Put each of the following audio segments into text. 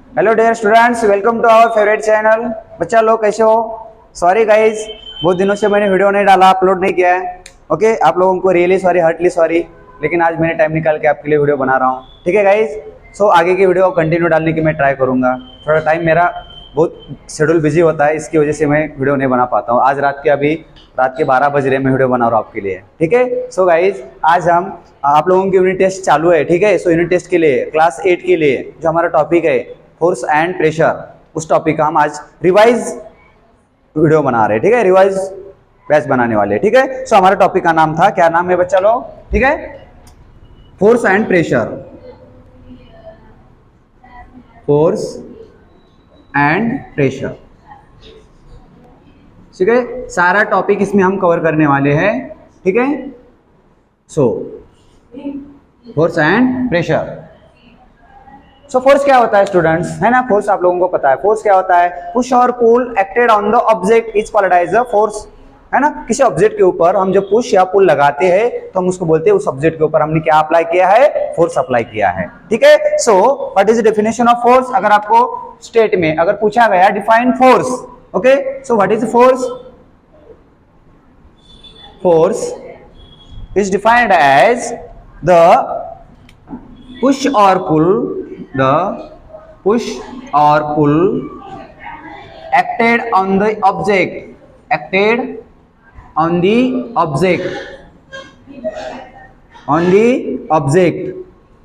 Hello dear students, welcome to our favourite channel. बच्चा लोग कैसे हो? सॉरी गाइज, बहुत दिनों से मैंने वीडियो नहीं डाला, अपलोड नहीं किया है। ओके, आप लोगों को रियली सॉरी, हार्टली सॉरी, लेकिन आज मैंने टाइम निकाल के आपके लिए वीडियो बना रहा हूँ। ठीक है गाइज, सो आगे की वीडियो कंटिन्यू डालने की मैं ट्राई करूँगा। थोड़ा टाइम मेरा बहुत शेड्यूल बिजी होता है, इसकी वजह से मैं वीडियो नहीं बना पाता हूँ। आज रात के 12 बज रहे मैं वीडियो बना रहा हूँ आपके लिए। ठीक है, सो गाइज आज हम आप लोगों की यूनिट टेस्ट चालू है। ठीक है, सो यूनिट टेस्ट के लिए क्लास 8 के लिए जो हमारा टॉपिक है फोर्स एंड प्रेशर, उस टॉपिक का हम आज रिवाइज वीडियो बना रहे हैं। ठीक है, रिवाइज बैच बनाने वाले। ठीक है, सो हमारे टॉपिक का नाम था, क्या नाम है बच्चा लोग? ठीक है, force and pressure. Force and pressure. ठीक है, सारा टॉपिक इसमें हम कवर करने वाले हैं। ठीक है, so force and pressure. So force क्या होता है स्टूडेंट्स, है ना? फोर्स आप लोगों को पता है। फोर्स क्या होता है? पुश और pull acted on the object is called as a force, है ना? किसी ऑब्जेक्ट के ऊपर हम जब पुश या पुल लगाते हैं तो हम उसको बोलते हैं उस ऑब्जेक्ट के ऊपर हमने क्या अप्लाई किया है? फोर्स अप्लाई किया है। ठीक है, so what is the definition of force? अगर आपको स्टेट में अगर पूछा गया define force, okay, so what is force? Force is defined as the push or pull acted on the object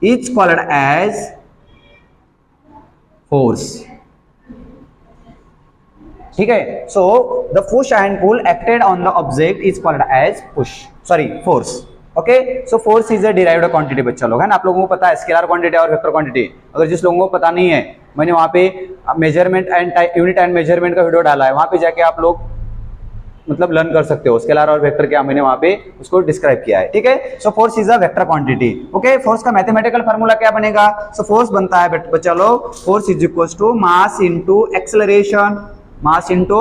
is called as force. ठीक है, so the push and pull acted on the object is called as force. Okay, so force is a derived quantity बच्चा लोग, है ना? आप लोगों को पता है स्केलर क्वांटिटी और वेक्टर क्वांटिटी। अगर जिस लोगों को पता नहीं है, मैंने वहां पे measurement and unit and measurement का वीडियो डाला है, वहां पे जाके आप लोग मतलब लर्न कर सकते हो स्केलर और वेक्टर क्या मैंने वहां पे उसको डिस्क्राइब किया है। ठीक है, so force is a vector quantity. Okay, force का मैथमेटिकल फार्मूला क्या बनेगा? सो फोर्स बनता है बच्चा लोग, force is equal to mass into acceleration, mass into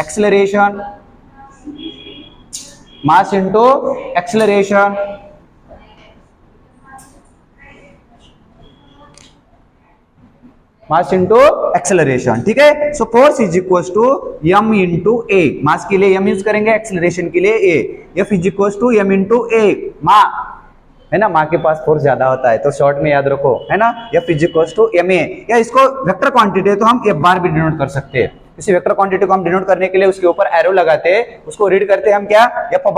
acceleration, mass into acceleration, mass into acceleration। ठीक है, so force is equal to m into a. Mass के लिए m यूज करेंगे, एक्सेलरेशन के लिए a। f is equal to m into a, माँ, है ना? माँ के पास फोर्स ज्यादा होता है तो शॉर्ट में याद रखो, है ना? f is equal to m a, या इसको वेक्टर क्वांटिटी है तो हम f बार भी डिनोट कर सकते हैं। किसी वेक्टर क्वांटिटी को हम डिनोट करने के लिए उसके ऊपर एरो लगाते हैं, उसको रीड करते हैं हम क्या? f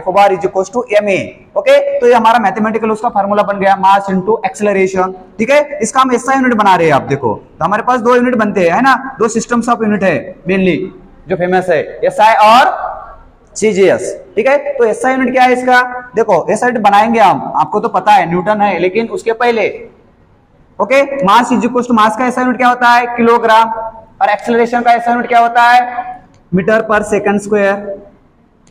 bar is equal to ma। Okay, तो ये हमारा मैथमेटिकल उसका फार्मूला बन गया, मास इनटू एक्सेलरेशन। ठीक है, इसका हम एसआई यूनिट बना रहे हैं। आप देखो तो हमारे पास दो यूनिट बनते हैं, है ना? दो सिस्टम्स ऑफ यूनिट है मेनली जो फेमस है, एसआई और सीजीएस। ठीक है, तो एसआई यूनिट क्या है इसका? देखो एसआई यूनिट बनाएंगे हम, आपको तो पता है न्यूटन है, लेकिन उसके पहले okay, mass is equal to, mass का एसआई यूनिट क्या होता है? किलोग्राम, और एक्सेलरेशन का एसआई यूनिट क्या होता है? मीटर पर सेकंड स्क्वायर।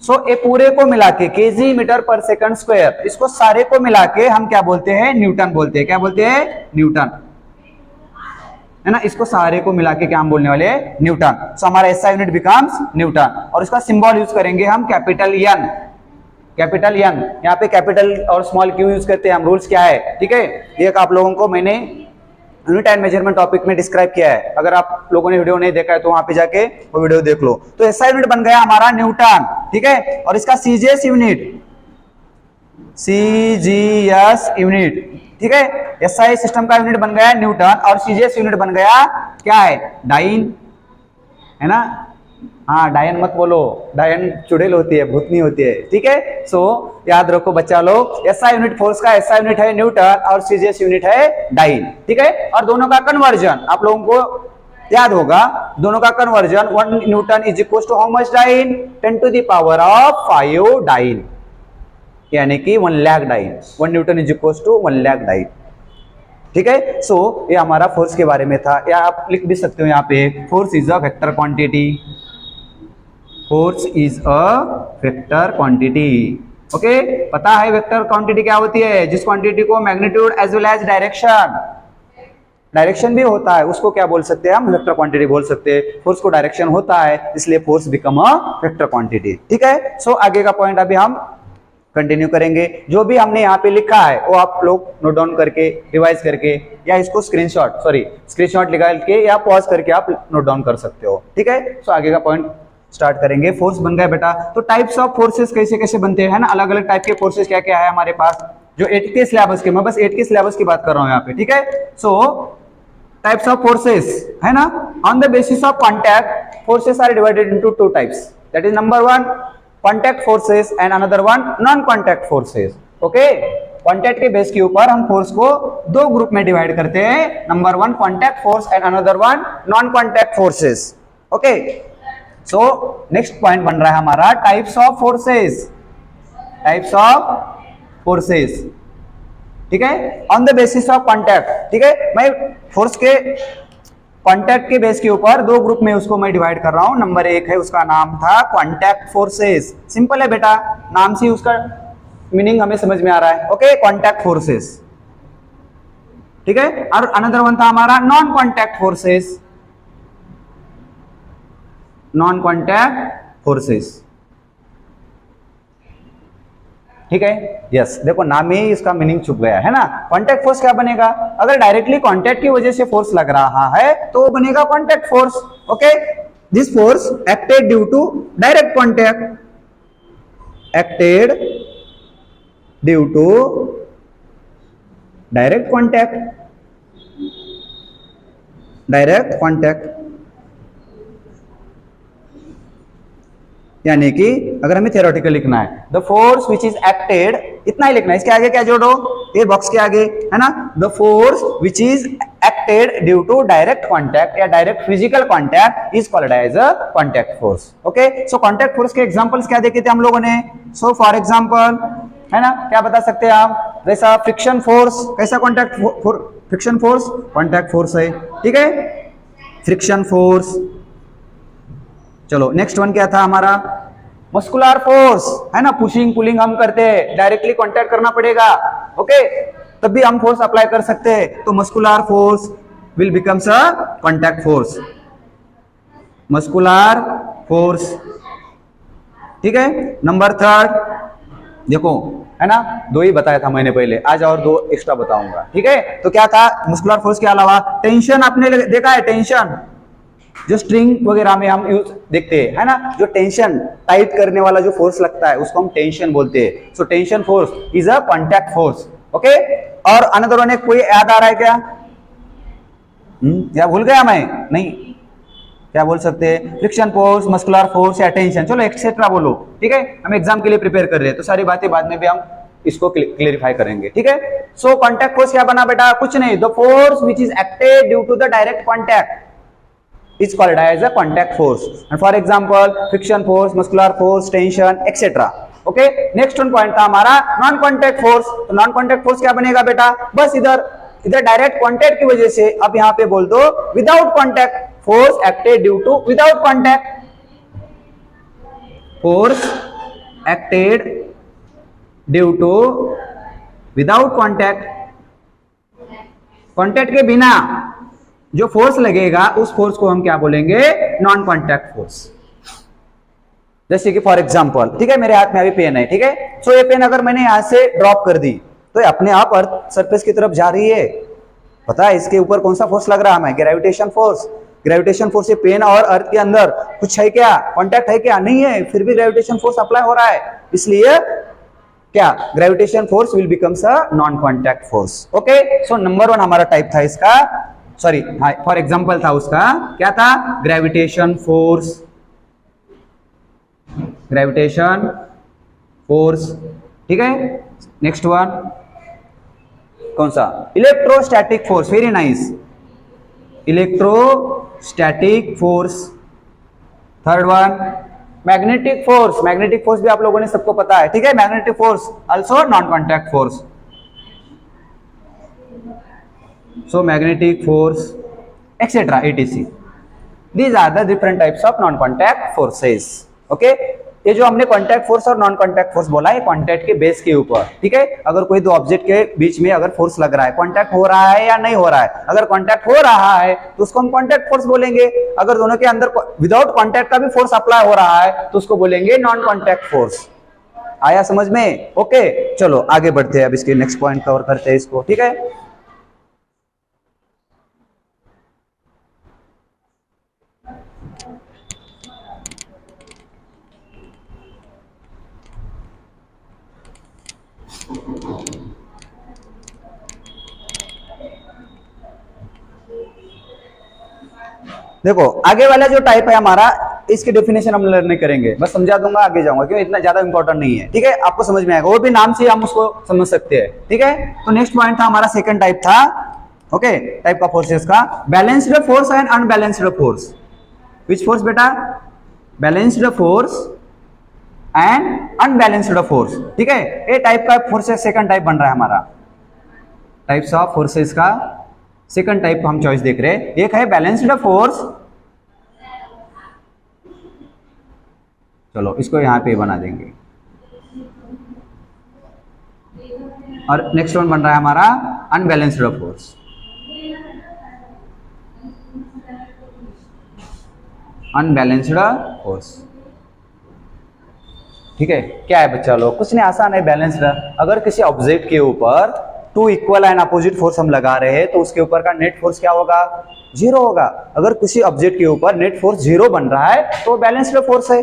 सो ये पूरे को मिला के केजी मीटर पर सेकंड स्क्वायर, इसको सारे को मिला के हम क्या बोलते हैं? न्यूटन बोलते हैं। क्या बोलते हैं? न्यूटन, है ना? इसको सारे को मिला के क्या हम बोलने वाले हैं? न्यूटन। सो हमारा एसआई यूनिट बिकम्स न्यूटन, और इसका सिंबल यूज करेंगे हम कैपिटल एन। कैपिटल एन, यहाँ पे कैपिटल और स्मॉल क्यू यूज करते हैं हम। रूल्स क्या है? ठीक है, ये आप लोगों को मैंने यूनिट एंड मेजरमेंट टॉपिक में डिस्क्राइब किया है। अगर आप लोगों ने वीडियो नहीं देखा है तो वहां पे जाके वो वीडियो देख लो। तो एसआई यूनिट बन गया हमारा न्यूटन। ठीक है, और इसका सीजीएस यूनिट, ठीक है, एसआई सिस्टम का यूनिट बन गया न्यूटन, और सीजीएस यूनिट बन गया क्या है? डाइन, है ना? हाँ, डायन मत बोलो, डायन चुड़ैल होती है, भूतनी होती है। ठीक है, सो याद रखो बच्चा लोग, एसआई यूनिट, फोर्स का एसआई यूनिट है न्यूटन और सीजीएस यूनिट है डाइन। ठीक है, और दोनों का कन्वर्जन आप लोगों को याद होगा, दोनों का conversion 1 newton is equal to how much dyne? 10 to the power of 5 dyne, यानी कि 1 lakh dyne. 1 newton is equal to 1 lakh dyne. ठीक है, सो ये हमारा फोर्स के बारे में था, या आप लिख भी सकते हो यहाँ पे, force is a vector quantity. Force is a vector quantity. Okay, पता है वेक्टर क्वांटिटी क्या होती है? जिस क्वांटिटी को magnitude as well as direction भी होता है, उसको क्या बोल सकते हैं हम? वेक्टर क्वांटिटी बोल सकते हैं। फोर्स को डायरेक्शन होता है, इसलिए force become a vector quantity. ठीक है, सो आगे का पॉइंट अभी हम कंटिन्यू करेंगे। जो भी हमने यहाँ पे लिखा है वो आप लोग नोट डाउन करके रिवाइज करके या इसको स्क्रीनशॉट निकाल के या पॉज करके आप नोट डाउन कर सकते हो, ठीक है। सो आगे का पॉइंट स्टार्ट करेंगे। फोर्स बन गया बेटा। तो टाइप्स ऑफ फोर्सेस कैसे कैसे बनते हैं ना, अलग अलग टाइप के फोर्सेस क्या क्या है हमारे पास, जो 8 के सिलेबस के, मैं बस 8 के सिलेबस की बात कर रहा हूँ यहाँ पे, ठीक है। सो टाइप्स ऑफ फोर्सेस है ना, on the basis of contact forces are divided into 2 types, that is number 1 contact forces and another 1 non contact forces. Okay, contact के बेस के ऊपर हम फोर्स को 2 ग्रुप में डिवाइड करते हैं, number 1 contact force and another 1 non contact forces. Okay, so next point बन रहा है हमारा types of forces, types of forces, ठीक है, on the basis of contact, ठीक है। मैं फोर्स के कॉन्टैक्ट के बेस के ऊपर 2 ग्रुप में उसको मैं डिवाइड कर रहा हूं। नंबर 1 है, उसका नाम था कॉन्टैक्ट फोर्सेस, सिंपल है बेटा, नाम से उसका मीनिंग हमें समझ में आ रहा है। ओके, कॉन्टैक्ट फोर्सेस, ठीक है। और अनदर 1 था हमारा non contact forces, non contact forces, ठीक है। यस, देखो नाम में ही इसका मीनिंग छुप गया है ना। कॉन्टैक्ट फोर्स क्या बनेगा, अगर डायरेक्टली कॉन्टैक्ट की वजह से फोर्स लग रहा है तो वो बनेगा contact force. Okay, this force acted due to direct contact, acted due to direct contact, direct contact, यानी कि अगर हमें थ्योरेटिकल लिखना है, the force which is acted, इतना ही लिखना है, इसके आगे क्या जोड़ो, ये बॉक्स के आगे है ना, the force which is acted due to direct contact या direct physical contact is called as a contact force. Okay, so contact force के एग्जांपल्स क्या देखे थे हम लोगों ने। सो फॉर एग्जांपल है ना, क्या बता सकते हैं आप, जैसा फ्रिक्शन फोर्स, कैसा contact friction force contact force है, ठीक है, फ्रिक्शन फोर्स। चलो नेक्स्ट वन क्या था हमारा, मस्कुलर फोर्स है ना, पुशिंग पुलिंग हम करते हैं, डायरेक्टली कांटेक्ट करना पड़ेगा, ओके, तब भी हम फोर्स अप्लाई कर सकते हैं, तो muscular force will becomes a contact force, muscular force, ठीक है। नंबर 3 देखो है ना, 2 ही बताया था मैंने पहले, आज और 2 एक्स्ट्रा बताऊंगा, ठीक है। तो क्या था मस्कुलर फोर्स के अलावा, टेंशन आपने देखा है, टेंशन जो स्ट्रिंग वगैरह में हम यूज देखते हैं है ना, जो टेंशन टाइट करने वाला जो फोर्स लगता है उसको हम टेंशन बोलते हैं। So tension force is a contact force, okay. और अनदर वन कोई याद आ रहा है क्या, या भूल गया मैं, नहीं, क्या बोल सकते हैं, फ्रिक्शन फोर्स, मस्कुलर फोर्स या टेंशन, चलो एक्सेट्रा बोलो, ठीक है। हम एग्जाम के लिए प्रिपेयर कर रहे हैं तो सारी बातें बाद में भी हम इसको क्लियरिफाई करेंगे, ठीक है। सो कॉन्टैक्ट फोर्स क्या बना बेटा, कुछ नहीं, the force which is acted due to the direct contact is called as a contact force, and for example friction force, muscular force, tension etc. okay, next one point था हमारा non contact force। तो non contact force क्या बनेगा बेटा, बस इधर direct contact की वजह से, अब यहाँ पे बोल दो without contact, force acted due to without contact, force acted due to without contact, contact के बिना जो फोर्स लगेगा उस फोर्स को हम क्या बोलेंगे, नॉन कॉन्टैक्ट फोर्स। जैसे कि फॉर एग्जांपल, ठीक है, मेरे हाथ में अभी पेन है, ठीक है, सो ये पेन अगर मैंने यहां से ड्रॉप कर दी तो ये अपने आप अर्थ सरफेस की तरफ जा रही है, पता है इसके ऊपर कौन सा फोर्स लग रहा है हमें, ग्रेविटेशन फोर्स। ग्रेविटेशन फोर्स से पेन और अर्थ के अंदर कुछ है क्या, कॉन्टैक्ट है क्या, नहीं है, फिर भी ग्रेविटेशन फोर्स अप्लाई हो रहा है, इसलिए क्या, gravitation force will becomes a non contact force. Okay, so number 1 हमारा टाइप था इसका, सॉरी हाँ, फॉर एग्जाम्पल था उसका, क्या था, ग्रेविटेशन फोर्स, ग्रेविटेशन फोर्स, ठीक है। नेक्स्ट वन कौन सा, electrostatic force, very nice, electrostatic force. Third one magnetic force, magnetic force भी आप लोगों ने सबको पता है, ठीक है, magnetic force also known contact force. So magnetic force etc. etc. These are the different types of non-contact forces. Okay? ये जो हमने कॉन्टैक्ट फोर्स और नॉन कॉन्टैक्ट फोर्स बोला है, कॉन्टैक्ट के बेस के ऊपर, ठीक है। अगर कोई 2 ऑब्जेक्ट के बीच में अगर फोर्स लग रहा है, कॉन्टैक्ट हो रहा है या नहीं हो रहा है, अगर कॉन्टैक्ट हो रहा है तो उसको हम कॉन्टैक्ट फोर्स बोलेंगे, अगर दोनों के अंदर विदाउट कॉन्टैक्ट का भी फोर्स अप्लाई हो रहा है तो उसको बोलेंगे नॉन कॉन्टैक्ट फोर्स। आया समझ में? ओके, चलो आगे बढ़ते हैं, अब इसके नेक्स्ट पॉइंट कवर करते हैं इसको, ठीक है। देखो आगे वाला जो टाइप है हमारा, इसकी डेफिनेशन हम लर्न नहीं करेंगे, बस समझा दूंगा, आगे जाऊंगा क्यों, इतना ज्यादा इंपॉर्टेंट नहीं है, ठीक है, आपको समझ में आएगा, और भी नाम से हम उसको समझ सकते हैं, ठीक है। तो नेक्स्ट पॉइंट था हमारा, सेकंड टाइप था, ओके, टाइप का फोर्सेस का, balanced force and unbalanced force. Which force बेटा? Balanced force and unbalanced force, ठीक है। ये टाइप का फोर्सेस सेकंड टाइप बन रहा है हमारा, टाइप्स ऑफ फोर्सेस का सेकंड टाइप हम चॉइस देख रहे हैं। एक है बैलेंस्ड फोर्स, चलो इसको यहां पे बना देंगे, और नेक्स्ट वन बन रहा है हमारा अनबैलेंस्ड फोर्स। अनबैलेंस्ड फोर्स, ठीक है। क्या है बच्चा लोग, कुछ नहीं, आसान है, बैलेंस्ड। अगर किसी ऑब्जेक्ट के ऊपर to equal and opposite force हम लगा रहे हैं तो उसके ऊपर का नेट फोर्स क्या होगा? जीरो होगा। अगर किसी ऑब्जेक्ट के ऊपर नेट फोर्स जीरो बन रहा है तो बैलेंस्ड फोर्स है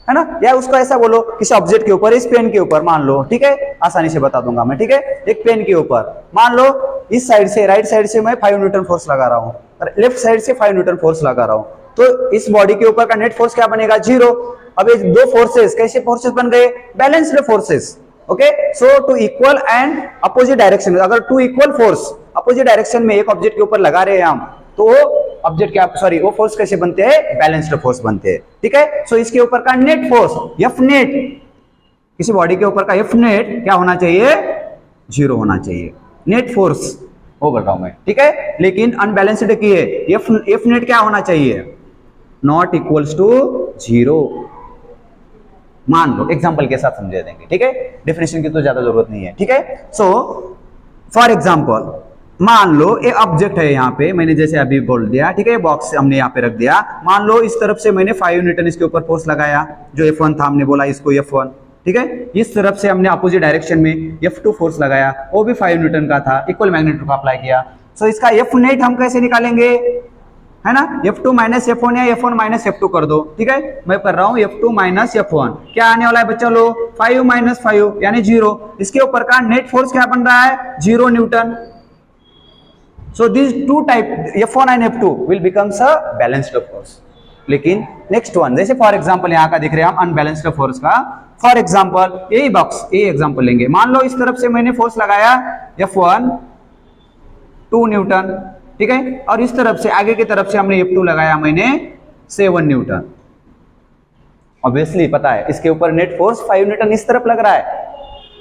ना। या उसको ऐसा बोलो, किसी ऑब्जेक्ट के ऊपर, इस पेन के ऊपर मान लो, ठीक है, आसानी से बता दूंगा मैं, ठीक है। एक पेन के ऊपर मान लो इस साइड से, राइट साइड से मैं 5 न्यूटन फोर्स लगा रहा हूँ, और लेफ्ट साइड से 5 न्यूटन फोर्स लगा रहा हूँ, तो इस बॉडी के ऊपर का नेट फोर्स क्या बनेगा? जीरो। अब ये दो फोर्सेस कैसे फोर्सेस बन गए? Balanced forces, okay. So two equal and opposite direction, अगर two equal force opposite direction में एक ऑब्जेक्ट के ऊपर लगा रहे हैं हम, तो वो ऑब्जेक्ट क्या, सॉरी, वो फोर्स कैसे बनते हैं? बैलेंस्ड फोर्स बनते हैं, ठीक है। सो इसके ऊपर का नेट फोर्स, एफ नेट, किसी बॉडी के ऊपर का एफ नेट क्या होना चाहिए? जीरो होना चाहिए, नेट फोर्स वो बोल रहा हूं मैं, ठीक है। लेकिन अनबैलेंस्ड की है, एफ नेट क्या होना चाहिए? Not equals to zero. मान लो एग्जांपल के साथ समझा देंगे, ठीक है, डेफिनेशन की तो ज्यादा जरूरत नहीं है, ठीक है। सो फॉर एग्जांपल मान लो एक ऑब्जेक्ट है यहाँ पे, मैंने जैसे अभी बोल दिया, ठीक है, बॉक्स हमने यहाँ पे रख दिया, मान लो इस तरफ से मैंने 5 न्यूटन इसके ऊपर फोर्स लगाया, जो F1 था, हमने बोला इसको F1, ठीक है। इस तरफ से हमने अपोजिट डायरेक्शन में F2 फोर्स लगाया, वो भी 5 न्यूटन का था, इक्वल मैग्नीट्यूड का अप्लाई किया। सो इसका F नेट हम कैसे निकालेंगे? है ना, F2 माइनस F1 या F1 माइनस F2 कर दो, ठीक है। मैं कर रहा हूं F2 माइनस F1, क्या आने वाला है बच्चा लो? 5 माइनस 5 यानी 0। इसके ऊपर का नेट फोर्स क्या बन रहा है? 0 Newton. So these two type F1 and F2 will becomes a balanced force. लेकिन नेक्स्ट वन, जैसे फॉर एग्जांपल यहाँ का दिख रहे हैं हम अनबैलेंस्ड फोर्स का, फॉर एग्जांपल यही बॉक्स, यही एग्जांपल लेंगे, मान लो इस तरफ से मैंने फोर्स लगाया F1 2 न्यूटन, ठीक है, और इस तरफ से आगे की तरफ से हमने F2 लगाया मैंने 7 न्यूटन। ऑब्वियसली पता है इसके ऊपर नेट फोर्स 5 न्यूटन इस तरफ लग रहा है,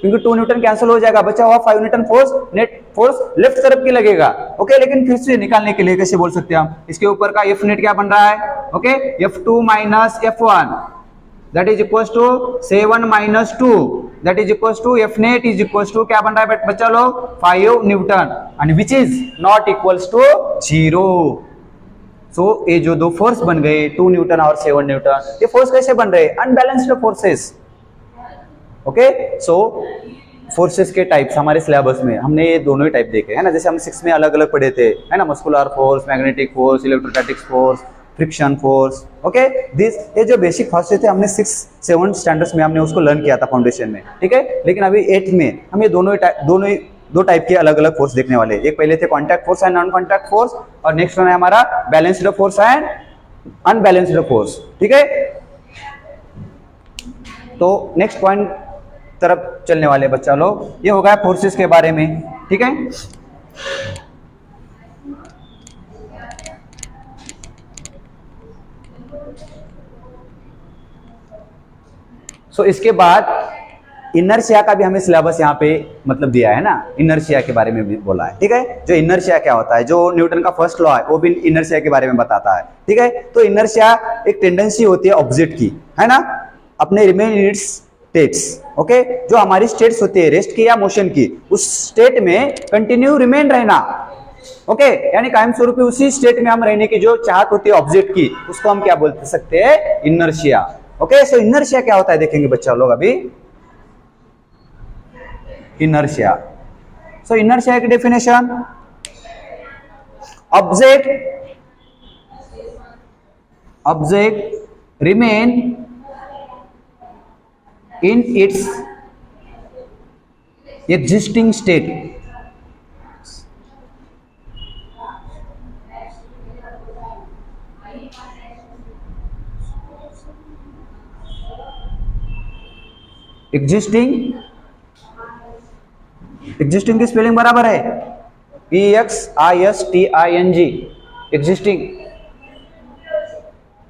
क्योंकि 2 न्यूटन कैंसिल हो जाएगा, बचा हुआ 5 Newton force, net force left तरफ की लगेगा, ओके। लेकिन फिर से निकालने के लिए कैसे बोल सकते हैं हम? इसके ऊपर का F नेट क्या बन रहा है? Okay, F2 minus F1 that is equals to 7 minus 2 that is equals to F net is equals to क्या बन रहा है बच्चा लोग? 5 newton, and which is not equals to 0। So ये जो दो फोर्स बन गए 2 न्यूटन और 7 न्यूटन, ये फोर्स कैसे बन रहे? Unbalanced forces, okay. So forces के टाइप्स हमारे सिलेबस में हमने ये दोनों ही टाइप देखे है ना, जैसे हम 6 में अलग अलग पढ़े थे, है ना, muscular force, magnetic force, electrostatic force, friction force, okay. This ये जो बेसिक फोर्सेस थे हमने 6-7 स्टैंडर्ड्स में हमने उसको लर्न किया था फाउंडेशन में, ठीक है। लेकिन अभी 8th में हम ये दो टाइप के अलग अलग फोर्स देखने वाले। एक पहले थे contact force and non contact force, और नेक्स्ट वन है हमारा balanced force and unbalanced force, ठीक है। तो नेक्स्ट पॉइंट तरफ चलने वाले बच्चा लोग, ये हो गया फोर्सेस के बारे में, ठीक है। सो इसके बाद इनर्शिया का भी हमें सिलेबस यहाँ पे मतलब दिया है ना, इनर्शिया के बारे में भी बोला है, ठीक है। जो इनर्शिया क्या होता है, जो न्यूटन का फर्स्ट लॉ है वो भी इनर्शिया के बारे में बताता है, ठीक है। तो इनर्शिया एक टेंडेंसी होती है ऑब्जेक्ट की, है ना, अपने remain in it's states, okay. जो हमारी स्टेट्स होती है रेस्ट की या मोशन की, उस स्टेट में कंटिन्यू रिमेन रहना, ओके, यानी कायम स्वरूप उसी स्टेट में हम रहने की जो चाहत होती है ऑब्जेक्ट की, उसको हम क्या बोल सकते हैं? Inertia, okay. सो इनर्शिया क्या होता है देखेंगे बच्चा लोग अभी। इनर्शिया। सो इनर्शिया की definition, object remain in its existing state, existing की स्पेलिंग बराबर है EXISTING, एग्जिस्टिंग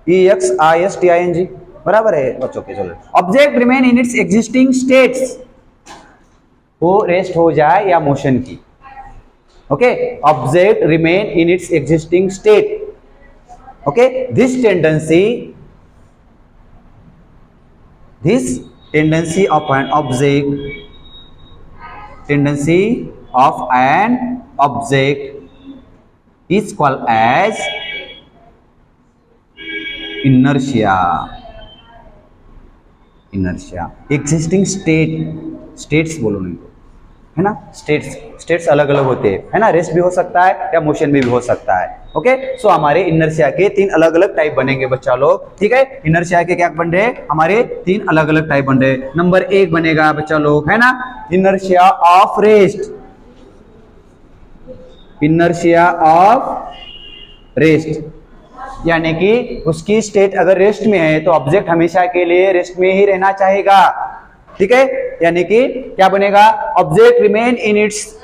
EXISTING बराबर है बच्चों के। चलो, object remain in its existing states, वो रेस्ट हो जाए या मोशन की। Okay, object remain in its existing state. Okay, this tendency of an object is called as inertia. Existing states बोलो नहीं तो, है ना। स्टेट्स अलग अलग होते हैं, है ना। रेस्ट भी हो सकता है या मोशन भी हो सकता है। ओके, सो हमारे इनर्शिया के 3 अलग अलग टाइप बनेंगे बच्चा लोग, ठीक है। इनर्शिया के क्या बन रहे, हमारे 3 अलग अलग टाइप बन रहे। नंबर 1 बनेगा बच्चा लोग, है ना, inertia of rest. Inertia of rest यानी कि उसकी स्टेट अगर रेस्ट में है तो ऑब्जेक्ट हमेशा के लिए रेस्ट में ही रहना चाहेगा, ठीक है। यानी कि क्या बनेगा, object remain in its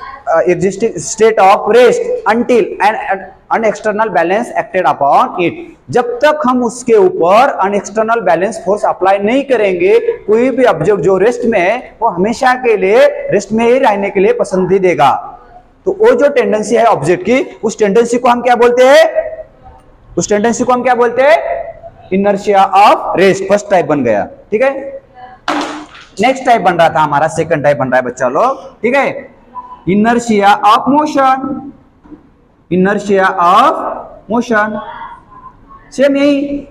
existing state of rest until an external balance acted upon it. जब तक हम उसके ऊपर अन एक्सटर्नल बैलेंस फोर्स अप्लाई नहीं करेंगे, कोई भी ऑब्जेक्ट जो रेस्ट में है वो हमेशा के लिए रेस्ट में ही रहने के लिए पसंद देगा। तो वो जो टेंडेंसी है ऑब्जेक्ट की, उस टेंडेंसी को हम क्या बोलते हैं, inertia of rest. First type बन गया, ठीक है। नेक्स्ट टाइप बन रहा था हमारा, सेकंड टाइप बन रहा है बच्चा लोग, ठीक है, इनर्शिया ऑफ मोशन। सेम यही,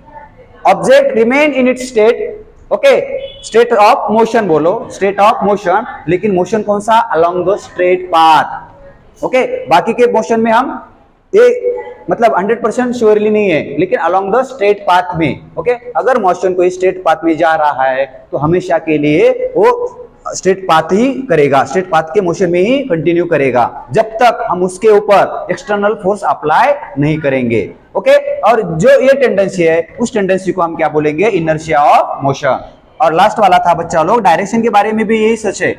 object remain in it's state, okay, state of motion बोलो, स्टेट ऑफ मोशन। लेकिन मोशन कौन सा, along the straight path. Okay, बाकी के मोशन में हम ये मतलब 100% श्योरली नहीं है, लेकिन अलोंग द स्ट्रेट पाथ में। ओके, अगर मोशन कोई स्ट्रेट पाथ में जा रहा है तो हमेशा के लिए वो स्ट्रेट पाथ ही करेगा, स्ट्रेट पाथ के मोशन में ही कंटिन्यू करेगा, जब तक हम उसके ऊपर एक्सटर्नल फोर्स अप्लाई नहीं करेंगे। ओके, और जो ये टेंडेंसी है, उस टेंडेंसी को हम क्या बोलेंगे, इनर्शिया ऑफ मोशन। और लास्ट वाला था बच्चा लोग, डायरेक्शन के बारे में भी यही सच है,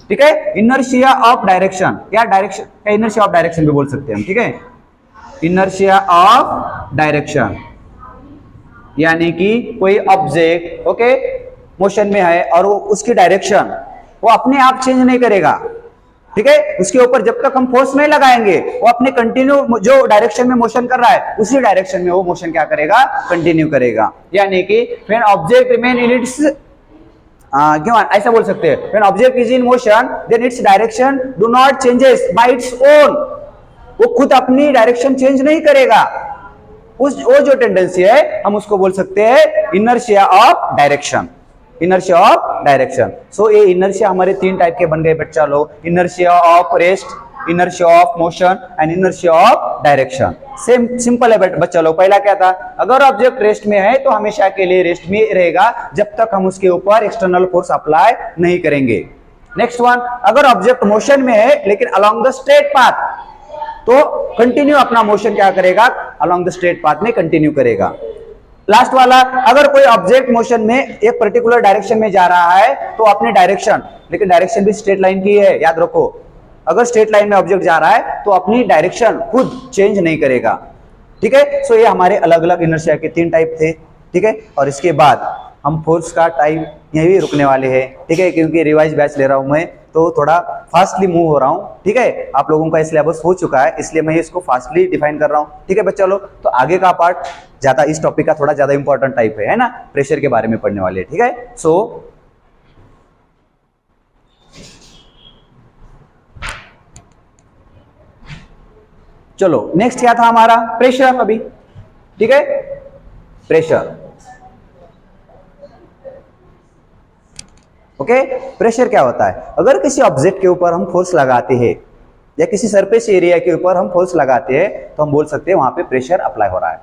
ठीक है। इनर्शिया ऑफ डायरेक्शन, क्या डायरेक्शन, इनर्शिया ऑफ डायरेक्शन भी बोल सकते हैं हम, ठीक है। इनर्शिया ऑफ डायरेक्शन यानी कि कोई ऑब्जेक्ट, ओके, मोशन में है और वो उसकी डायरेक्शन वो अपने आप चेंज नहीं करेगा, ठीक है। उसके ऊपर जब तक हम फोर्स नहीं लगाएंगे, वो अपने कंटिन्यू जो डायरेक्शन में मोशन कर रहा है उसी डायरेक्शन में वो मोशन क्या करेगा, कंटिन्यू करेगा। यानी कि when object remain in its, क्यों ऐसा बोल सकते हैं, when object is in motion then its direction do not changes by its own. वो खुद अपनी डायरेक्शन चेंज नहीं करेगा। वो जो टेंडेंसी है हम उसको बोल सकते हैं इनर्शिया ऑफ डायरेक्शन। सो ये इनर्शिया हमारे 3 टाइप के बन गए बच्चा लोग, inertia of rest, inertia of motion and inertia of direction. Same simple है बच्चा लोग। पहला क्या था, अगर ऑब्जेक्ट रेस्ट में है तो हमेशा के लिए रेस्ट में रहेगा जब तक हम उसके ऊपर एक्सटर्नल फोर्स अप्लाई नहीं करेंगे। नेक्स्ट वन, अगर ऑब्जेक्ट मोशन में है लेकिन अलोंग द स्ट्रेट पाथ, तो कंटिन्यू अपना मोशन क्या करेगा, अलोंग द स्ट्रेट पाथ में कंटिन्यू करेगा। लास्ट वाला, अगर कोई ऑब्जेक्ट मोशन में एक पर्टिकुलर डायरेक्शन में जा रहा है तो अपनी डायरेक्शन, लेकिन डायरेक्शन भी स्ट्रेट लाइन की है, याद रखो। अगर स्ट्रेट लाइन में ऑब्जेक्ट जा रहा है तो अपनी डायरेक्शन खुद चेंज नहीं करेगा, ठीक है। सो ये हमारे अलग अलग इनर्शिया के 3 टाइप थे, ठीक है। और इसके बाद हम फोर्स का टाइप यहीं भी रुकने वाले हैं, ठीक है, क्योंकि रिवाइज बैच ले रहा हूं मैं तो थोड़ा फास्टली मूव हो रहा हूं, ठीक है। आप लोगों का सिलेबस हो चुका है इसलिए मैं इसको फास्टली डिफाइन कर रहा हूं, ठीक है बच्चा लोग। तो आगे का पार्ट ज्यादा इस टॉपिक का थोड़ा ज्यादा इंपॉर्टेंट टाइप है ना, प्रेशर के बारे में पढ़ने वाले, ठीक है। सो चलो नेक्स्ट क्या था हमारा, प्रेशर अभी, ठीक है। प्रेशर ओके, प्रेशर क्या होता है? अगर किसी ऑब्जेक्ट के ऊपर हम फोर्स लगाते हैं या किसी सरफेस एरिया के ऊपर हम फोर्स लगाते हैं तो हम बोल सकते हैं वहां पे प्रेशर अप्लाई हो रहा है।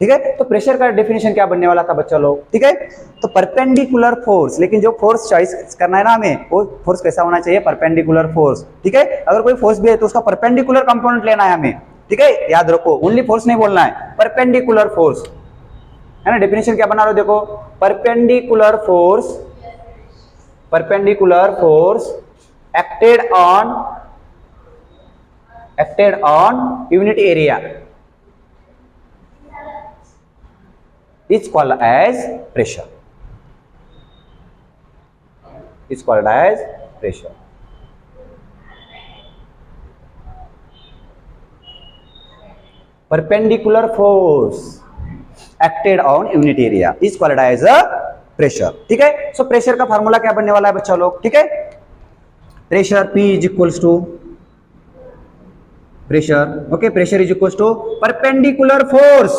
ठीक है, तो प्रेशर का डेफिनेशन क्या बनने वाला था बच्चा लोग? ठीक है, तो परपेंडिकुलर फोर्स, लेकिन जो फोर्स चॉइस करना है ना हमें, वो फोर्स कैसा होना चाहिए? Perpendicular force. ठीक है, अगर कोई फोर्स भी है तो उसका परपेंडिकुलर कंपोनेंट लेना है हमें। ठीक है, याद रखो, ओनली फोर्स नहीं बोलना है, परपेंडिकुलर फोर्स है ना। डेफिनेशन क्या बना रहे हो देखो, perpendicular force acted on unit area is called as pressure. Is called as pressure. Perpendicular force acted on unit area is called as a pressure. ठीक है, सो प्रेशर का फार्मूला क्या बनने वाला है बच्चा लोग? ठीक है, pressure P is equals to pressure, okay, pressure is equal to perpendicular force.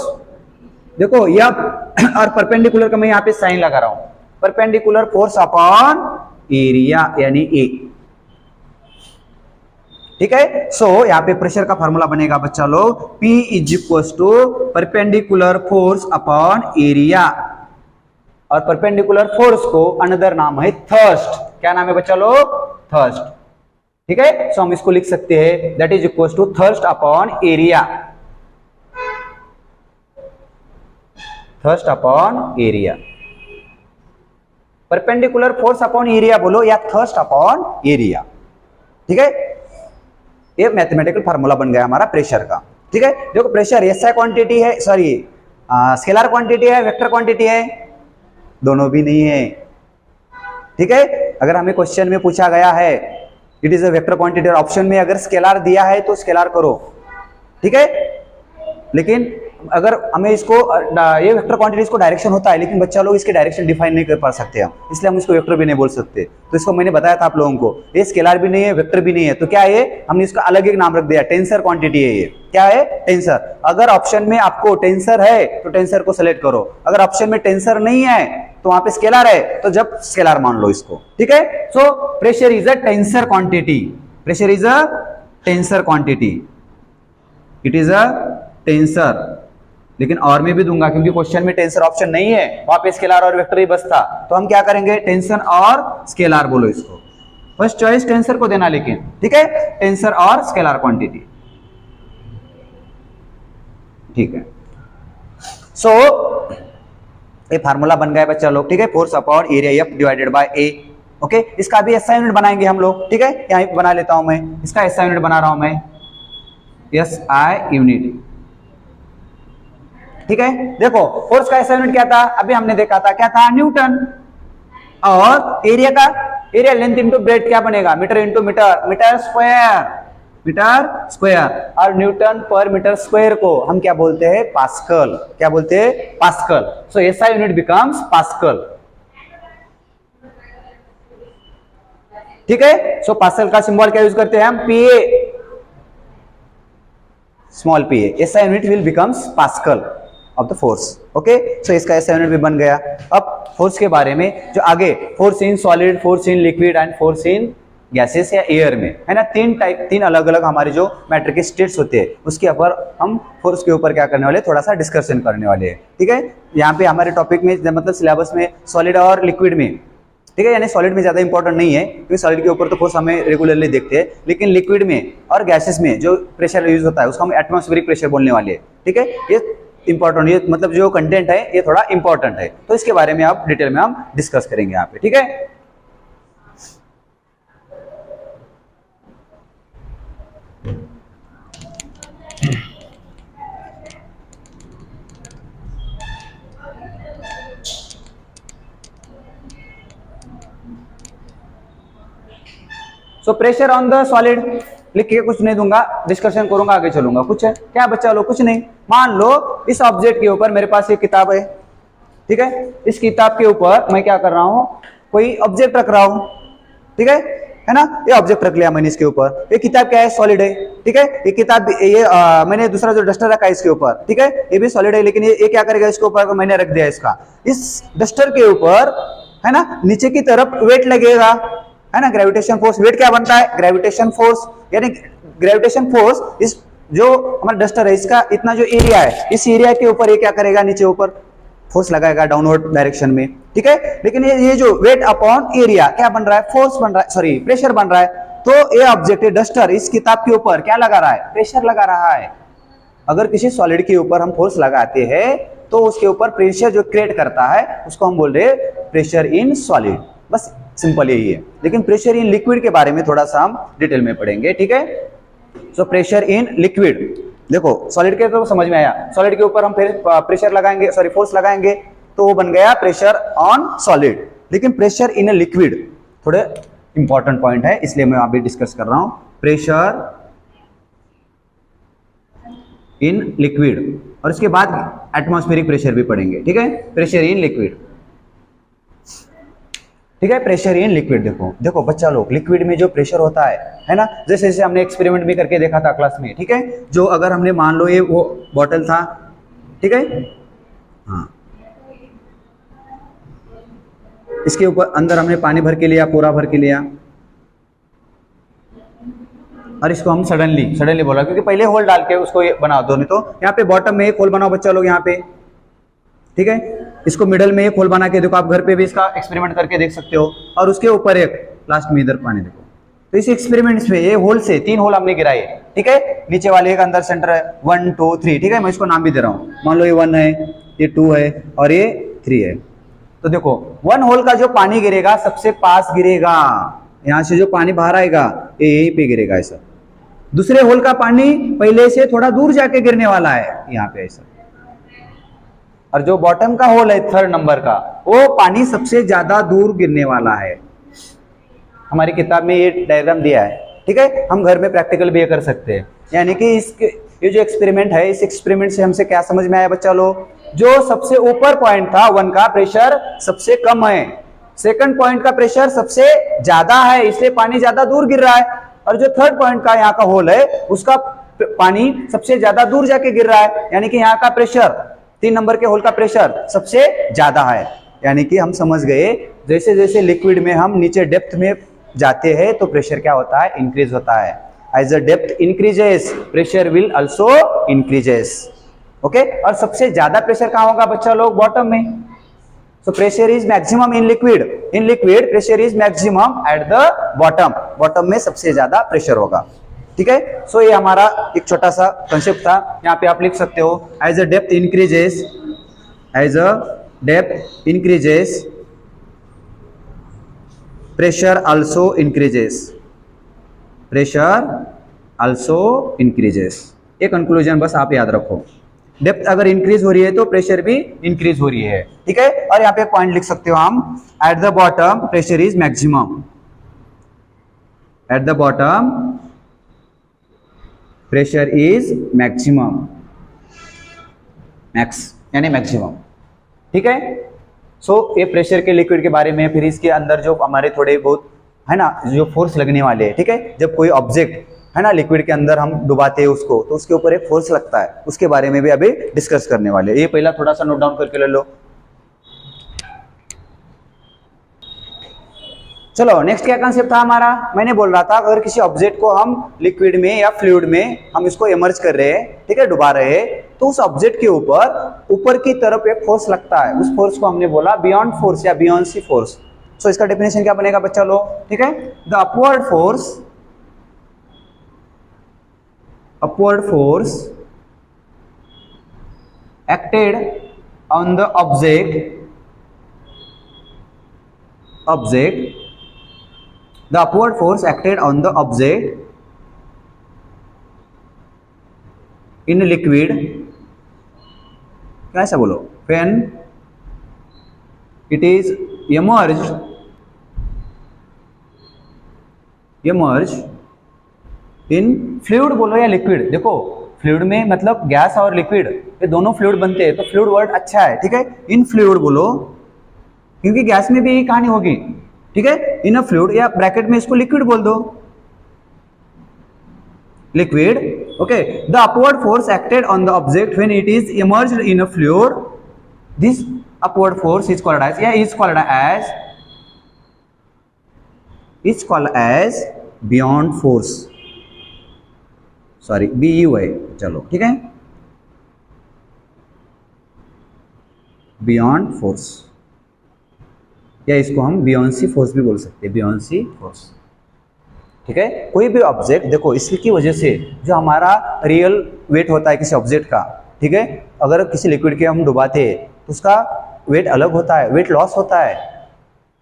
देखो यह और परपेंडिकुलर का मैं यहां पे साइन लगा रहा हूं, परपेंडिकुलर फोर्स अपॉन एरिया यानी ए। ठीक है, सो यहां पे प्रेशर का फार्मूला बनेगा बच्चा लोग, P is equal to perpendicular force upon area, और परपेंडिकुलर फोर्स को अनदर नाम है थर्स्ट। क्या नाम है बच्चा लोग? थर्स्ट। ठीक है, सो हम इसको लिख सकते हैं that is equal to thrust upon area, thrust upon area. Perpendicular force upon area बोलो या थर्स्ट अपॉन एरिया। ठीक है, ये मैथमेटिकल फार्मूला बन गया हमारा प्रेशर का। ठीक है, देखो प्रेशर एसआई क्वांटिटी है, सॉरी स्केलर क्वांटिटी है, वेक्टर क्वांटिटी है? दोनों भी नहीं है। ठीक है, अगर हमें क्वेश्चन में पूछा गया है it is a vector quantity और ऑप्शन में अगर स्केलर दिया है तो स्केलर करो। ठीक है, लेकिन अगर हमें इसको ये वेक्टर क्वांटिटी इसको डायरेक्शन होता है, लेकिन बच्चा लोग इसके डायरेक्शन डिफाइन नहीं कर पा सकते हम, इसलिए हम इसको वेक्टर भी नहीं बोल सकते। तो इसको मैंने बताया था आप लोगों को, ये स्केलर भी नहीं है, वेक्टर भी नहीं है, तो क्या है ये? हमने इसका अलग एक नाम रख दिया, टेंसर क्वांटिटी है ये। क्या है? टेंसर। अगर ऑप्शन में आपको टेंसर है तो टेंसर को सेलेक्ट करो, अगर ऑप्शन में टेंसर नहीं है तो वहां पे स्केलर है तो जब स्केलर मान लो इसको। ठीक है, so pressure is a tensor quantity, pressure is a tensor quantity, it is a tensor. लेकिन और में भी दूंगा क्योंकि क्वेश्चन में टेंसर ऑप्शन नहीं है, वहां पे स्केलर और वेक्टर ही बस था, तो हम क्या करेंगे? टेंसर और स्केलर बोलो इसको, फर्स्ट चॉइस टेंसर को देना लेकिन। ठीक है, टेंसर और स्केलर क्वांटिटी। ठीक है, सो ये फार्मूला बन गया बच्चा लोग। ठीक है, force upon area F divided by A। Okay, इसका भी एसआई यूनिट बनाएंगे हम लोग। ठीक है, यहां पे बना लेता हूं मैं, इसका एसआई यूनिट बना रहा हूं मैं, एसआई यूनिट। ठीक है, देखो फोर्स का एसआई यूनिट क्या था? अभी हमने देखा था, क्या था? न्यूटन। और एरिया का, एरिया लेंथ इंटू ब्रेथ क्या बनेगा? Metre into metre, metre square, metre square. और न्यूटन पर मीटर स्क्वायर को हम क्या बोलते हैं? पास्कल। क्या बोलते हैं? Pascal. So SI unit becomes pascal. ठीक है, सो पास्कल का सिंबल क्या यूज करते हैं हम? Pa, small Pa. SI unit will becomes pascal of the force. Okay, so इसका एसआई यूनिट भी बन गया। अब फोर्स के बारे में जो आगे, force in solid, force in liquid and force in gases या एयर में, है ना, तीन अलग अलग हमारे जो मैटर के स्टेट्स होते हैं, उसके ऊपर हम फोर्स के ऊपर क्या करने वाले, थोड़ा सा डिस्कशन करने वाले हैं। ठीक है, यहाँ पे हमारे टॉपिक में मतलब सिलेबस में सॉलिड और लिक्विड में, ठीक है, यानी सॉलिड में ज्यादा इंपॉर्टेंट नहीं है क्योंकि सॉलिड के ऊपर तो फोर्स हमें रेगुलरली देखते हैं, लेकिन लिक्विड में और गैसेस में जो प्रेशर यूज होता है उसको हम एटमॉस्फेरिक प्रेशर बोलने वाले हैं। ठीक है, ये इंपॉर्टेंट, ये मतलब जो कंटेंट है ये थोड़ा इंपॉर्टेंट है, तो इसके बारे में आप डिटेल में हम डिस्कस करेंगे यहाँ पे। ठीक है, so pressure on the solid लिख के कुछ नहीं दूंगा, डिस्कशन करूंगा, आगे चलूंगा। कुछ है क्या बच्चा लोग? कुछ नहीं। मान लो इस ऑब्जेक्ट के ऊपर मेरे पास एक किताब है, ठीक है, इस किताब के ऊपर मैं क्या कर रहा हूं? कोई ऑब्जेक्ट रख रहा हूं, ठीक है ना, ये ऑब्जेक्ट रख लिया मैंने इसके ऊपर। ये किताब क्या है? सॉलिड है। ठीक है, ये किताब ये मैंने दूसरा जो डस्टर रखा है इसके ऊपर, ठीक है, ये भी सॉलिड है, लेकिन ये क्या करेगा? इसके ऊपर मैंने रख दिया इसका, इस डस्टर के ऊपर है ना, नीचे की तरफ वेट लगेगा, है ना, ग्रेविटेशन फोर्स। वेट क्या बनता है, ग्रेविटेशन फोर्स, यानी ग्रेविटेशन फोर्स इस जो हमारा डस्टर है इसका इतना जो एरिया है, इस एरिया के ऊपर ये क्या करेगा, नीचे ऊपर फोर्स लगाएगा डाउनवर्ड डायरेक्शन में, ठीक है। लेकिन ये जो वेट अपॉन एरिया क्या बन रहा है, फोर्स बन रहा है, सॉरी प्रेशर बन रहा है। तो ये ऑब्जेक्ट डस्टर इस किताब के ऊपर क्या लगा रहा है, प्रेशर लगा रहा है। अगर किसी सॉलिड के ऊपर हम फोर्स लगाते हैं तो उसके ऊपर प्रेशर जो क्रिएट करता है उसको हम बोल रहे हैं प्रेशर इन सॉलिड, बस सिंपल यही है। लेकिन प्रेशर इन लिक्विड के बारे में थोड़ा सा हम डिटेल में पढ़ेंगे, ठीक है। सो प्रेशर इन लिक्विड, देखो सॉलिड के तो समझ में आया, सॉलिड के ऊपर हम फिर प्रेशर लगाएंगे, सॉरी फोर्स लगाएंगे तो वो बन गया प्रेशर ऑन सॉलिड। लेकिन प्रेशर इन ए लिक्विड थोड़े इंपॉर्टेंट पॉइंट है, इसलिए मैं अभी डिस्कस कर रहा हूं। प्रेशर इन लिक्विड, और इसके बाद एटमॉस्फेरिक प्रेशर भी पढ़ेंगे, ठीक है। प्रेशर इन लिक्विड, ठीक है। प्रेशर इन लिक्विड, देखो देखो बच्चा लोग, लिक्विड में जो प्रेशर होता है ना, जैसे जैसे हमने एक्सपेरिमेंट भी करके देखा था क्लास में, ठीक है। जो अगर हमने मान लो ये वो बॉटल था, ठीक है, हाँ, इसके ऊपर अंदर हमने पानी भर के लिया, पूरा भर के लिया, और इसको हम सडनली बोला, क्योंकि पहले होल डाल के उसको ये बना दो, नहीं तो यहाँ पे बॉटम में एक होल बनाओ बच्चा लोग यहाँ पे, ठीक है। इसको मिडल में एक होल बना के देखो, आप घर पे भी इसका एक्सपेरिमेंट करके देख सकते हो, और उसके ऊपर एक लास्ट में इधर पानी देखो। तो इस एक्सपेरिमेंट्स में ये होल से 3 होल हमने गिराए, ठीक है। नीचे वाले एक अंदर सेंटर है, 1 2 3, ठीक है। मैं इसको नाम भी दे रहा हूँ, मान लो ये 1 है, ये 2 है और ये 3 है। तो देखो 1 होल का जो पानी गिरेगा सबसे पास गिरेगा, यहां से जो पानी बाहर आएगा ये यहीं पे गिरेगा ऐसा। दूसरे होल का पानी पहले से थोड़ा दूर जाके गिरने वाला है यहाँ पे ऐसा, और जो बॉटम का होल है 3rd नंबर का, वो पानी सबसे ज्यादा दूर गिरने वाला है। हमारी किताब में ये डायग्राम दिया है, ठीक है। हम घर में प्रैक्टिकल भी ये कर सकते हैं। यानी कि इसके ये जो एक्सपेरिमेंट है, इस एक्सपेरिमेंट से हमसे क्या समझ में आया बच्चा लोग, जो सबसे ऊपर पॉइंट था 1 का प्रेशर सबसे कम है, सेकंड पॉइंट का प्रेशर सबसे ज्यादा है, इसलिए पानी ज्यादा दूर गिर रहा है। और जो 3rd पॉइंट का यहाँ का होल है उसका पानी सबसे ज्यादा दूर जाके गिर रहा है, यानी कि यहाँ का प्रेशर 3 नंबर के होल का प्रेशर सबसे ज्यादा है। यानी कि हम समझ गए, जैसे जैसे लिक्विड में हम नीचे डेप्थ में जाते हैं तो प्रेशर क्या होता है, इंक्रीज होता है। As the depth increases pressure will also increases, okay. और सबसे ज्यादा प्रेशर कहाँ होगा बच्चा लोग, बॉटम में। So pressure is maximum in liquid. In liquid pressure is maximum at the bottom. Bottom में सबसे ज्यादा प्रेशर होगा, ठीक है। सो ये हमारा एक छोटा सा कंसेप्ट था, यहाँ पे आप लिख सकते हो as a depth increases, as a depth increases pressure also increases, pressure also increases। ये कंक्लूजन बस आप याद रखो, डेप्थ अगर इंक्रीज हो रही है तो प्रेशर भी इंक्रीज हो रही है, ठीक है। और यहाँ पे पॉइंट लिख सकते हो हम, at the bottom pressure is maximum, at the bottom pressure is maximum, max यानी मैक्सिमम, ठीक है। सो ये प्रेशर के लिक्विड के बारे में, फिर इसके अंदर जो हमारे थोड़े बहुत है ना जो फोर्स लगने वाले हैं, ठीक है। जब कोई ऑब्जेक्ट है ना लिक्विड के अंदर हम डुबाते हैं उसको, तो उसके ऊपर एक फोर्स लगता है, उसके बारे में भी अभी डिस्कस करने वाले। ये पहला थोड़ा सा नोट डाउन करके ले लो। चलो नेक्स्ट क्या कंसेप्ट था हमारा, मैंने बोल रहा था अगर किसी ऑब्जेक्ट को हम लिक्विड में या फ्लूइड में हम इसको इमर्ज कर रहे हैं, ठीक है, डुबा रहे हैं, तो उस ऑब्जेक्ट के ऊपर की तरफ एक फोर्स लगता है, उस फोर्स को हमने बोला बियॉन्ड फोर्स या बियॉन्सी फोर्स। सो इसका डेफिनेशन क्या बनेगा बच्चा लोग, ठीक है। The upward force acted on the object, the upward force acted on the object in liquid, कैसा बोलो, when it is emerged in fluid बोलो या लिक्विड। देखो फ्लूइड में मतलब गैस और लिक्विड ये दोनों फ्लूइड बनते हैं, तो फ्लूइड वर्ड अच्छा है, ठीक है। इन फ्लूइड बोलो क्योंकि गैस में भी यही कहानी होगी, ठीक है। इन अ फ्लूइड या ब्रैकेट में इसको लिक्विड बोल दो, liquid, okay. The upward force acted on the object when it is immersed in a fluid, this upward force is called as is called as beyond force, sorry BU है, चलो ठीक है, beyond force, या इसको हम बियॉन्सी force भी बोल सकते हैं, बियॉन्सी फोर्स, ठीक है। कोई भी ऑब्जेक्ट देखो, इसकी वजह से जो हमारा रियल वेट होता है किसी ऑब्जेक्ट का, ठीक है, अगर किसी लिक्विड के हम डुबाते हैं तो उसका वेट अलग होता है, वेट लॉस होता है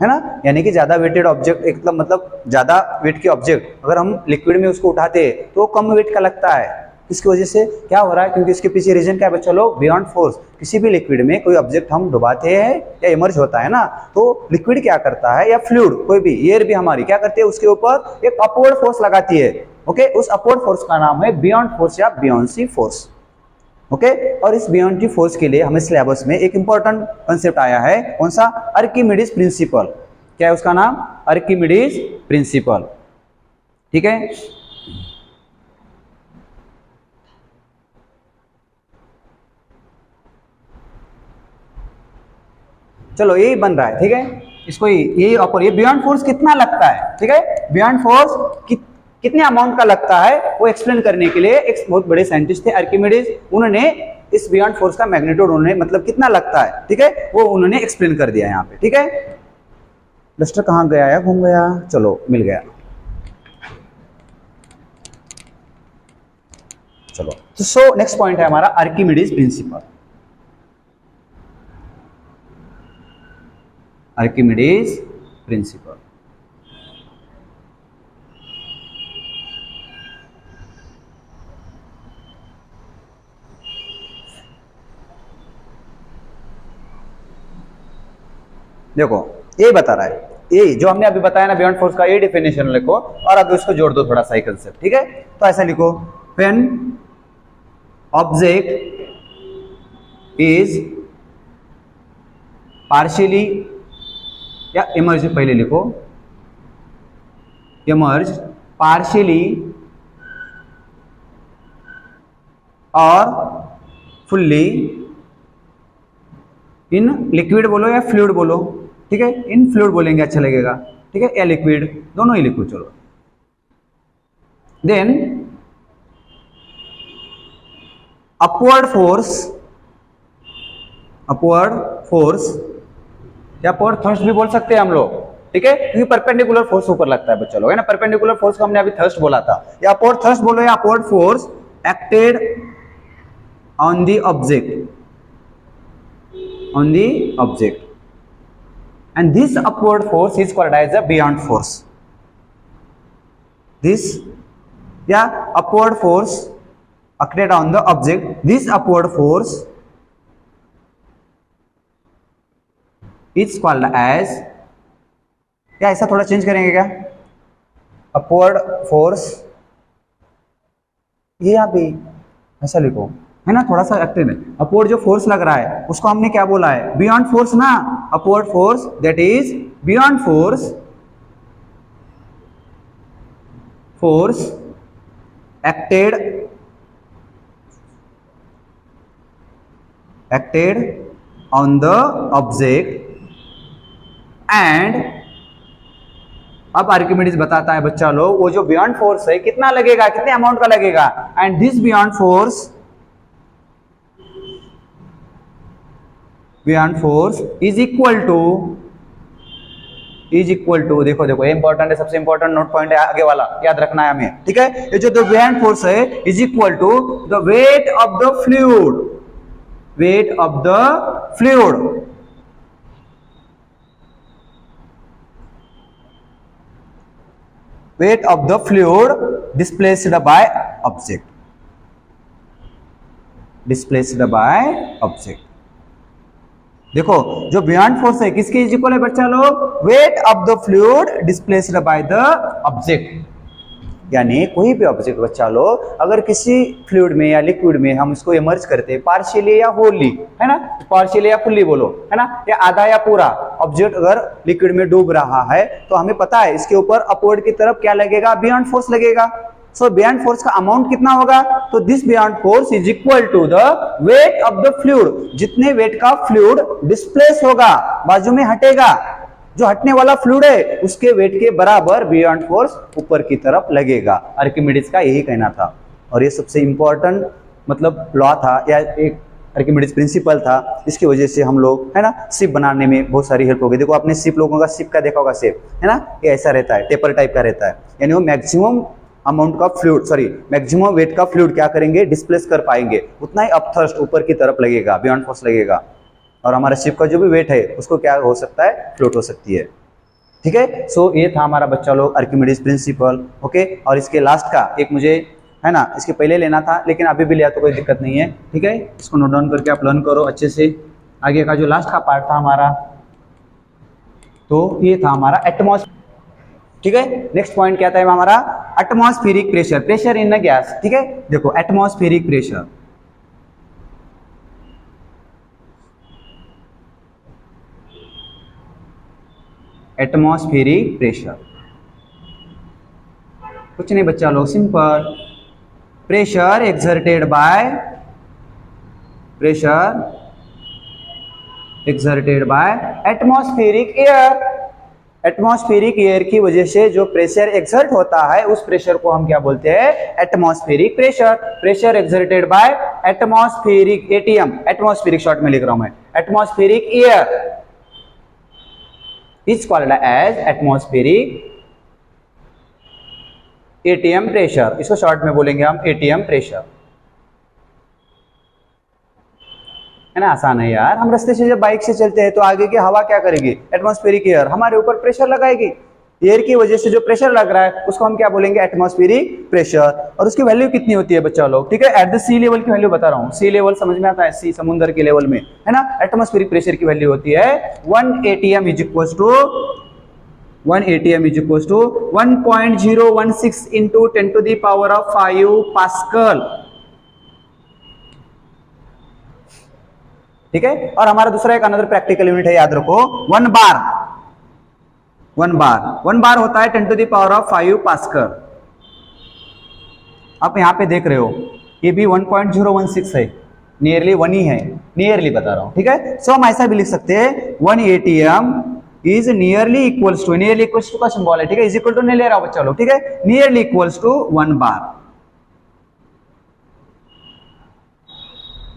ना, यानी कि ज्यादा वेटेड ऑब्जेक्ट, एक मतलब ज्यादा वेट के ऑब्जेक्ट अगर हम लिक्विड में उसको उठाते हैं तो वो कम वेट का लगता है। इसकी वजह से क्या हो रहा है, क्योंकि इसके पीछे रीजन क्या है बच्चा लोग, बियॉन्ड फोर्स। किसी भी लिक्विड में कोई ऑब्जेक्ट हम डुबाते हैं या इमर्ज होता है ना, तो लिक्विड क्या करता है, या फ्लूइड कोई भी, एयर भी हमारी क्या करती है, उसके ऊपर एक अपवर्ड फोर्स लगाती है, ओके। उस अपवर्ड फोर्स का नाम है बियॉन्ड फोर्स या बियॉन्सी फोर्स, ओके। और इस बियॉन्डी फोर्स के लिए हमें सिलेबस में एक इंपॉर्टेंट कंसेप्ट आया है, कौन सा, आर्किमिडीज प्रिंसिपल। क्या है उसका नाम, आर्किमिडीज प्रिंसिपल, ठीक है। चलो यही बन रहा है, ठीक है, इसको यही ऑपर, ये बियॉन्ड फोर्स कितना लगता है, ठीक है, बियॉन्ड फोर्स कितने अमाउंट का लगता है वो एक्सप्लेन करने के लिए एक बहुत बड़े साइंटिस्ट थे आर्किमिडीज, उन्होंने इस बियॉन्ड फोर्स का मैग्नीट्यूड, उन्होंने मतलब कितना लगता है, ठीक है, वो उन्होंने एक्सप्लेन कर दिया यहाँ पे, ठीक है। डस्टर कहाँ गया या घूम गया, चलो मिल गया, चलो। तो सो नेक्स्ट पॉइंट है हमारा आर्किमिडीज प्रिंसिपल, आर्किमिडीज प्रिंसिपल। देखो ये बता रहा है, ये जो हमने अभी बताया ना बियॉन्ड फोर्स का, ये डेफिनेशन लिखो और अब इसको जोड़ दो थोड़ा सा कंसेप्ट, ठीक है। तो ऐसा लिखो, व्हेन ऑब्जेक्ट इज पार्शियली, या इमर्ज पहले लिखो, इमर्ज पार्शियली और फुल्ली इन लिक्विड बोलो या फ्लूइड बोलो, ठीक है, इन फ्लूइड बोलेंगे अच्छा लगेगा, ठीक है, या लिक्विड, दोनों ही लिखो, चलो। देन अपवर्ड फोर्स या अपवर्ड थ्रस्ट भी बोल सकते हैं हम लोग, ठीक है, क्योंकि परपेंडिकुलर फोर्स ऊपर लगता है बच्चा लोग, है ना, परपेंडिकुलर फोर्स को हमने अभी थ्रस्ट बोला था, या अपवर्ड थ्रस्ट बोलो या upward force acted on the object, and this upward force is called as a beyond force. This, yeah, upward force acted on the object, this upward force is called as, या ऐसा थोड़ा change करेंगे क्या, upward force, ये यहाँ पे ऐसा लिखो, है ना, थोड़ा सा एक्टिव है, अपवर्ड जो फोर्स लग रहा है उसको हमने क्या बोला है, बियॉन्ड फोर्स ना, upward force that is beyond force acted on the object, and अब आर्किमिडीज बताता है बच्चा लोग, वो जो बियॉन्ड फोर्स है कितना लगेगा, कितने अमाउंट का लगेगा, and this beyond force is equal to, देखो ये इंपॉर्टेंट है, सबसे इंपॉर्टेंट नोट पॉइंट है आगे वाला, याद रखना है हमें, ठीक है। ये जो बियॉन्ड फोर्स है is equal to the weight of the fluid, weight of the fluid displaced by object, देखो जो बियॉन्ड फोर्स है किसके इज इक्वल है बच्चा लोग, wait of the fluid displaced by the object, यानी कोई भी ऑब्जेक्ट बच्चा लोग अगर किसी फ्लूइड में या लिक्विड में हम इसको इमर्ज करते हैं पार्शियली या होली, है ना, पार्शियली या फुल्ली बोलो, है ना, या आधा या पूरा ऑब्जेक्ट अगर लिक्विड में डूब रहा है तो हमें पता है इसके ऊपर अपवर्ड की तरफ क्या लगेगा, बियॉन्ड फोर्स लगेगा। सो बियॉन्ड फोर्स का अमाउंट कितना होगा, तो this beyond force is equal to the weight of the fluid, जितने वेट का फ्लूइड डिस्प्लेस होगा, बाजू में हटेगा, जो हटने वाला फ्लूइड है उसके वेट के बराबर बियॉन्ड फोर्स ऊपर की तरफ लगेगा। आर्किमिडीज का यही कहना था और ये सबसे इंपॉर्टेंट मतलब लॉ था या एक आर्किमिडीज प्रिंसिपल था। इसकी वजह से हम लोग है ना शिप बनाने में बहुत सारी हेल्प हो गई। देखो आपने शिप लोगों का शिप का देखा होगा शेप है ना, ये ऐसा रहता है, टेपर टाइप का रहता है, यानी वो मैक्सिमम अमाउंट का फ्लूइड मैक्सिमम वेट का फ्लूइड क्या करेंगे डिस्प्लेस कर पाएंगे, उतना ही अपथर्स्ट ऊपर की तरफ लगेगा, बियॉन्ड फोर्स लगेगा और हमारा शिप का जो भी वेट है उसको क्या हो सकता है फ्लोट हो सकती है। ठीक है, सो ये था हमारा बच्चा लोग आर्किमिडीज प्रिंसिपल। ओके, और इसके लास्ट का एक मुझे है ना इसके पहले लेना था लेकिन अभी भी लिया तो कोई दिक्कत नहीं है। ठीक है, इसको नोट डाउन करके आप लर्न करो अच्छे से। आगे का जो लास्ट का पार्ट था हमारा तो ये था हमारा एटमॉस्फेयर। ठीक है, नेक्स्ट पॉइंट क्या था हमारा atmospheric pressure, pressure in the gas. ठीक है, देखो एटमॉस्फेरिक प्रेशर, एटमॉस्फेरिक प्रेशर कुछ नहीं बच्चा लोग, simple pressure exerted by atmospheric air. Atmospheric air की वजह से जो प्रेशर एक्सर्ट होता है उस प्रेशर को हम क्या बोलते हैं atmospheric pressure. Pressure exerted by atmospheric, ATM atmospheric short में लिख रहा हूं मैं, atmospheric air is called as atmospheric ATM pressure. इसको शॉर्ट में बोलेंगे हम ATM प्रेशर, है ना। आसान है यार, हम रास्ते से जब बाइक से चलते हैं तो आगे की हवा क्या करेगी, एटमॉस्फेरिक एयर हमारे ऊपर प्रेशर लगाएगी। एयर की वजह से जो प्रेशर लग रहा है उसको हम क्या बोलेंगे एटमॉस्फेरिक प्रेशर। और उसकी वैल्यू कितनी होती है बच्चा लोग, ठीक है, एट द सी लेवल की वैल्यू बता रहा हूँ। सी लेवल समझ में आता है, सी समुद्र के लेवल में, है ना। एटमॉस्फेरिक प्रेशर की वैल्यू होती है 1 atm is equal to 1.016 into 10 to the power of 5 pascal. ठीक है, और हमारा दूसरा एक अनदर प्रैक्टिकल यूनिट है, याद रखो 1 बार। 1 बार होता है 10 to the power of 5 pascal. आप यहां पे देख रहे हो ये भी 1.016 है, नियरली 1 ही है, नियरली बता रहा हूं। ठीक है, सो हम ऐसा भी लिख सकते हैं 1 atm is nearly equals to, nearly equals to का सिंबल है, ठीक है, इज इक्वल टू नहीं ले रहा बच्चा लोग, ठीक है, नियरली इक्वल्स टू 1 बार।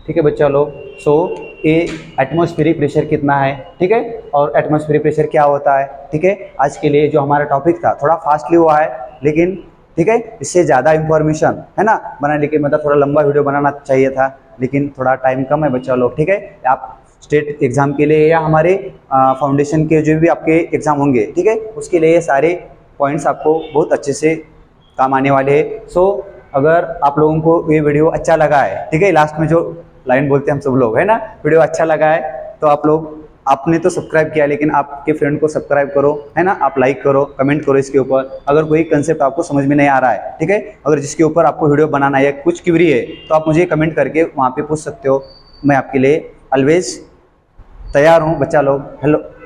ठीक है बच्चा लोग, सो ये एटमॉस्फेरिक प्रेशर कितना है, ठीक है, और एटमॉस्फेरिक प्रेशर क्या होता है। ठीक है, आज के लिए जो हमारा टॉपिक था थोड़ा फास्टली हुआ है, लेकिन ठीक है इससे ज़्यादा इंफॉर्मेशन है ना बनाने के मतलब थोड़ा लंबा वीडियो बनाना चाहिए था, लेकिन थोड़ा टाइम कम है बच्चा लोग। ठीक है, आप स्टेट एग्जाम के लिए या हमारे फाउंडेशन के जो भी आपके एग्जाम होंगे, ठीक है, उसके लिए ये सारे पॉइंट्स आपको बहुत अच्छे से काम आने वाले हैं। सो अगर आप लोगों को ये वीडियो अच्छा लगा है, ठीक है, लास्ट में जो लाइन बोलते हैं हम सब लोग, है ना, वीडियो अच्छा लगा है तो आप लोग, आपने तो सब्सक्राइब किया लेकिन आपके फ्रेंड को सब्सक्राइब करो, है ना, आप लाइक करो, कमेंट करो इसके ऊपर। अगर कोई कंसेप्ट आपको समझ में नहीं आ रहा है, ठीक है, अगर जिसके ऊपर आपको वीडियो बनाना है, कुछ क्वेरी है, तो आप मुझे कमेंट करके वहाँ पे पूछ सकते हो, मैं आपके लिए ऑलवेज तैयार हूँ बच्चा लोग। हेलो।